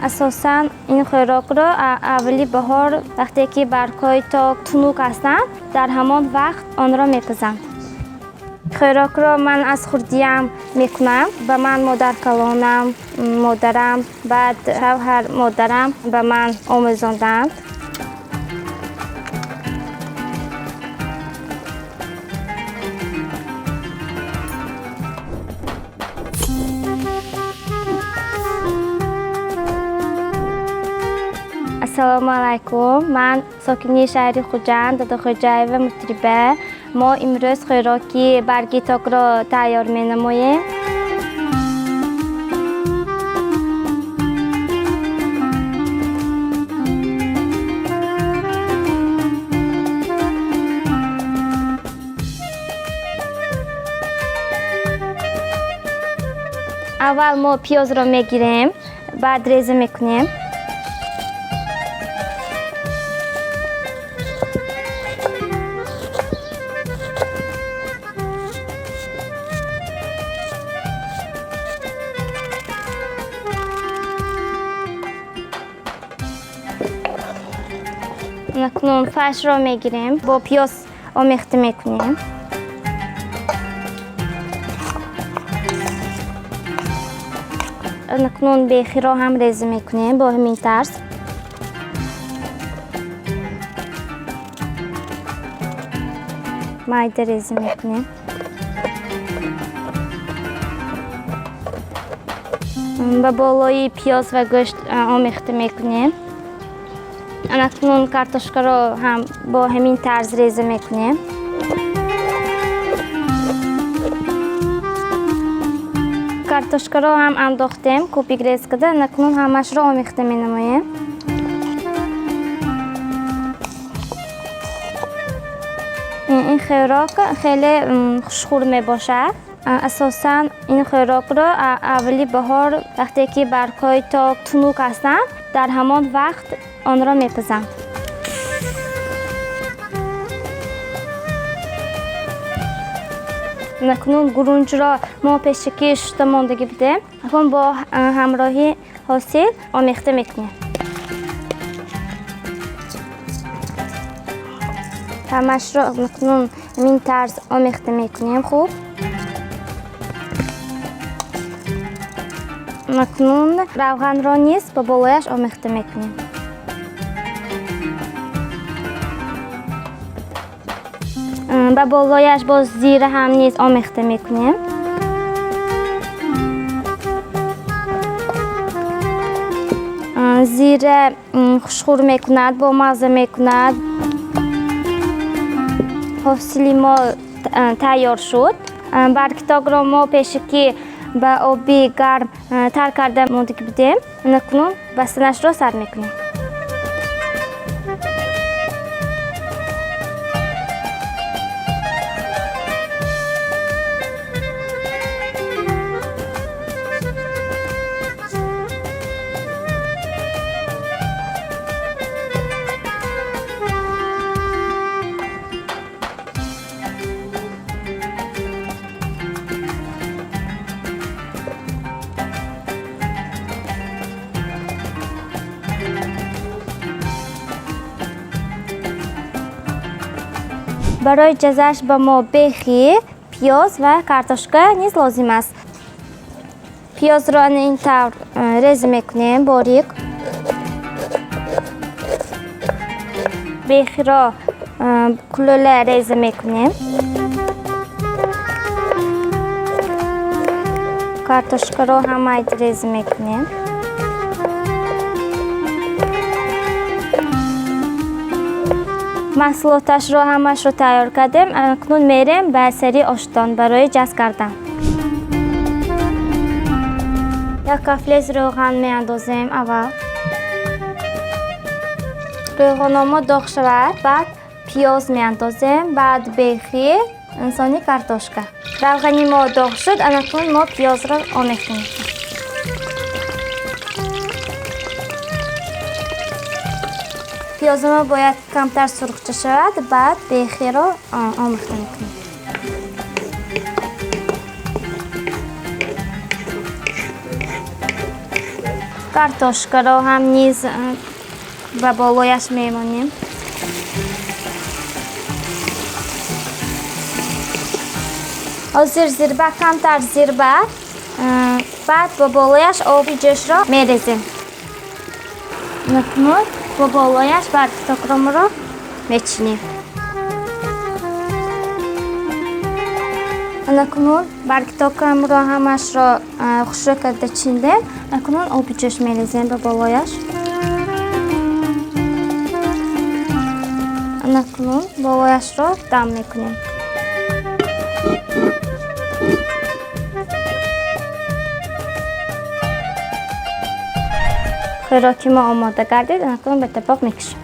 اساساً این خوراک را اولی بهار وقتی که برگ‌های تا تنوک هستند در همان وقت آن را میپزند. خوراک را من از خردیم میکنم. به من مادر کلانم، مادرم، بعد شوهر مادرم به من آموزاندند. السلام علیکم. من ساکنی شهر خوجند دادا خوجایف مطربه. ما امروز خوراکی برگی تاک را تیار می نماییم. اول ما پیاز را میگیریم، بعد ریزه میکنیم. اکنون فرش را میگیریم، با پیاز آمیخته میکنیم. اکنون بیخی را هم ریزه میکنیم با همین طرز. مایده ریزه میکنیم. به بالای پیاز و گوشت آمیخته میکنیم. اکنون کارتوشکا را هم با همین طرز ریزه میکنیم. کارتوشکا را هم انداختیم، کوپیک ریز کرده. اکنون همش را آمیخته می نماییم. این خوراک خیلی خوشخور می باشد. اساساً این خوراک را اولی بهار وقتی که برگ‌های تا تنوک هستند در همان وقت آن را میپزند. اکنون گرونج را ما پیشکی شسته ماندگی بدیم. اکنون با همراهی حاصل آمیخته میکنیم. همش را اکنون این طرز آمیخته میکنیم. خوب اکنون روغن را نیز با بالایش آمیخته میکنیم. با بالایش باز زیره هم نیز آمیخته میکنیم. زیره خوشخور میکند، با مزه میکند. حاصل ما تیار شد. برگ تاک را ما پیشکی با آبی گرم تر کرده ماندگی بدیم. اکنون بستنش را سر میکنیم. برای جزش به ما بیخی، پیاز و کارتوشکا نیز لازم است. پیاز را این طور ریزه میکنیم باریک. بیخی را کلوله ریزه میکنیم. کارتوشکا را هم ریزه میکنیم. محصولاتش را همش رو تیار کردیم. اکنون میریم به سری آشتان برای جذب کردن. یک کفلیز روغن میاندازیم. اول روغن ما داغ شود، بعد پیاز میاندازیم، بعد بیخی، انسانی کارتوشکا. روغن ما داغ شد. اکنون ما پیاز را آمیخته میکنیم. پیاز ما باید کمتر سرخ شود، بعد بیخی را آمیخته میکنیم. کارتوشکا رو هم نیز و بالایش میمونیم. زیر کمتر زیر بعد با بالایش آب جوش را میریزیم. نکنون با بالایش برگ تاکرم را میچینیم. نکنون برگ تاکرم را همش را خشک کرده چیندیم. نکنون آب جوش میریزیم با بالایش. نکنون بالایش را دم میکنیم. خوراکی ما آماده گردید. نکنون به طبق میکشیم.